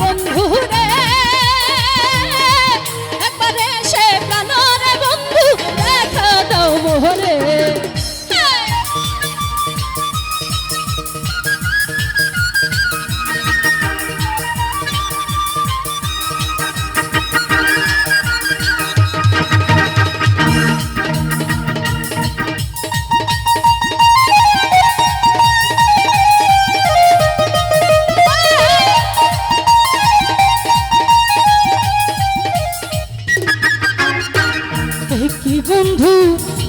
বন্ধু রে একবারে সে প্রাণরে বন্ধু দেখা দাও মোহরে কি বন্ধু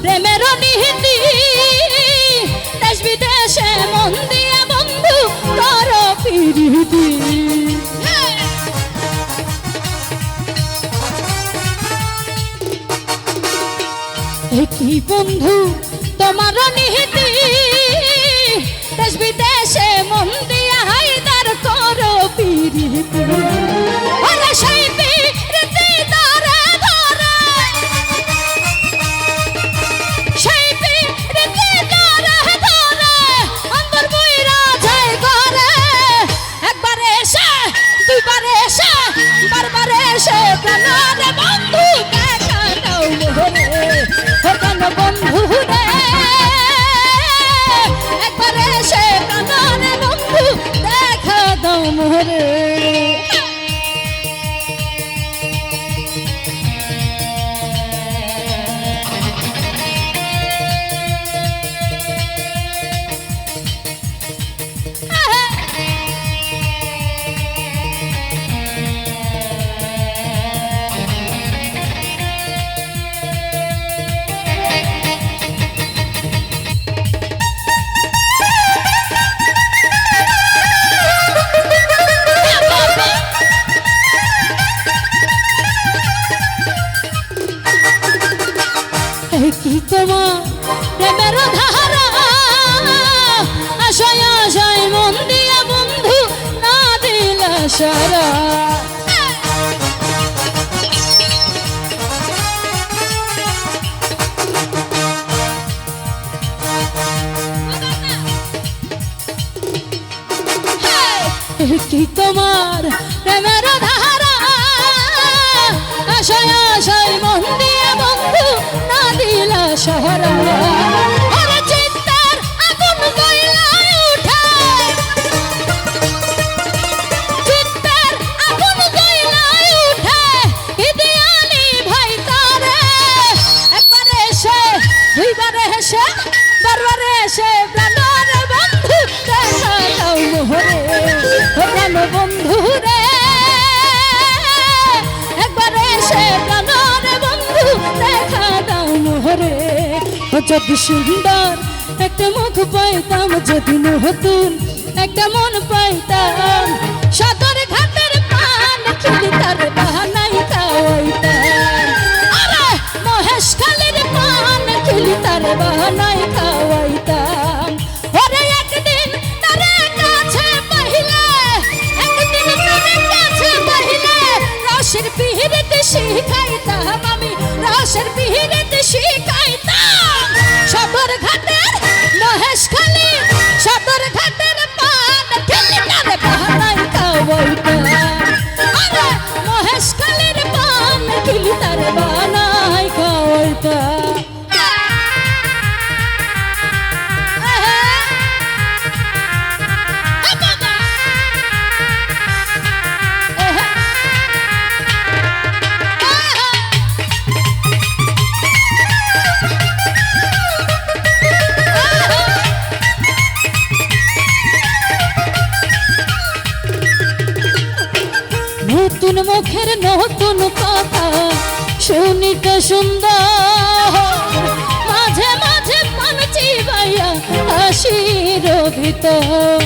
প্রেমের নিহিতি দেশ বিদেশে মন দিয়া বন্ধু কর প্রীতি কি বন্ধু তোমার নিহিতি দেশ বিদেশে মন দিয়া হাইদার কর প্রীতি ওরে সেই প্রীতি ধরে ধরে সেই প্রীতি ধরে ধরে অন্তর বইরা যায় ঘরে একবার এসে দুইবার এসে বারবার এসে প্রাণরে বন্ধু দেখা দাও মোহরে ও কেন বন্ধু রে একবার এসে প্রাণরে বন্ধু দেখা দাও মোহরে কি তোমার প্রেমের ধারা আশায় আশায় মন দিয়া বন্ধু না দিলা সারা কি তোমার প্রেমের ধারা আশায় আশায় মন দিয়া বন্ধু না দিলা সারা ওরে চিত্তার আগুন জ্বলাই উঠে চিত্তার আগুন জ্বলাই উঠে ইদিয়ালি ভাই তারে একবার এসে দুইবার এসে বারবার এসে প্রাণরে বন্ধু দেখা দাও মোহরে প্রাণ বন্ধু রে একবার এসে প্রাণরে বন্ধু দেখা দাও মোহরে যদি সুন্দর একটা মুখ পাইতাম যদি নতুন একটা মন পাইতাম সদর ঘাটের পান খেলি তার বাহানাই খাওয়াইতাম আরে মহেশ খালির পান খেলি তার বাহানাই খাওয়াইতাম ওরে একদিন তার কাছে পাইলে একদিন তার কাছে পাইলে রসের পিহিরিতে শিখাইতাম আমি রসের পিহিরিতে শিখাইতাম সদর ঘাটের মহেশ খালি সদর ঘাটের পান খেলি তার বাহানাই খাওয়াইতাম আরে মহেশ খালির পান খেলি তার বাহানাই খাওয়াইতাম নতুন মুখের নতুন কথা শুনিতে সুন্দর মাঝে মাঝে মন চিবাইয়া হাসির ভিতর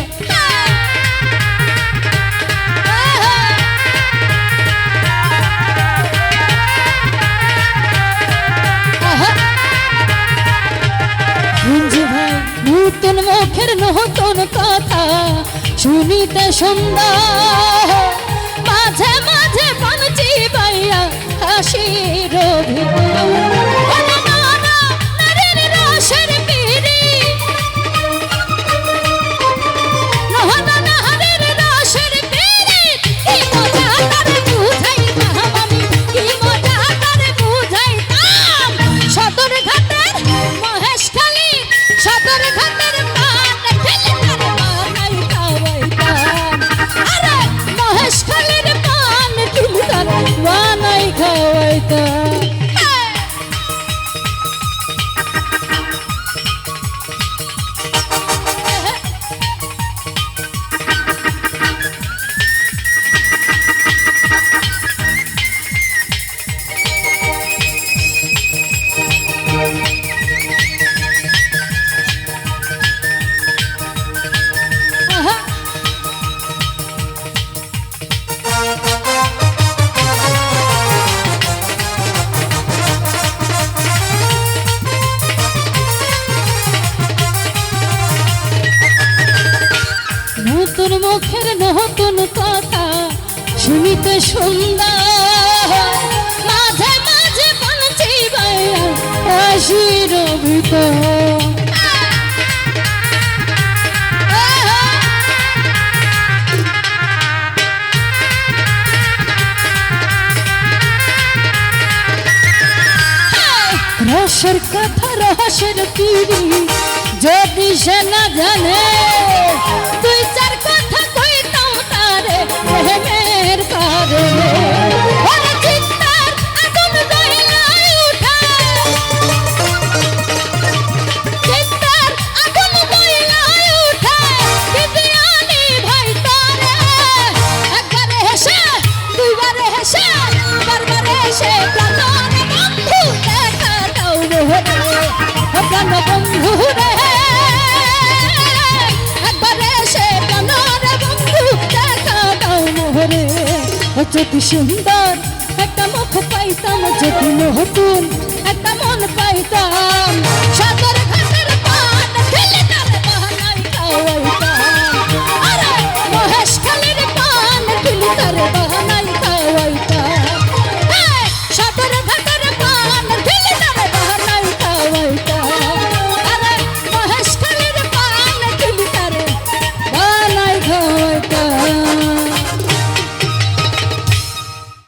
নতুন মুখের নতুন কথা শুনিতে সুন্দর মাঝে মাঝে মন চিবাইয়া হাসির ভিতর এমন কথা শুনিতে সুন্দর, মাঝে মাঝে বাঁচি বাইয়া হাসির ভিতর। রসের কথা রহস্যের পিড়ি যদি সে না জানে, দুই চার কথা কইতাম তারে প্রেমের কারণে। ওরে চিন্তার আগুন জ্বলাই উঠে, চিন্তার আগুন জ্বলাই উঠে, বিদ্যানি ভাই তারে একবারে হেসে দুইবারে হেসে বারবারে হেসে প্রাণরে বন্ধু দেখা দাও রে, প্রাণ বন্ধু রে, একবারে এসে প্রাণরে বন্ধু দেখা দাও মোহরে। যদি সুন্দর একটা মুখ পাইতাম, যদি নতুন একটা মন পাইতাম, সাগর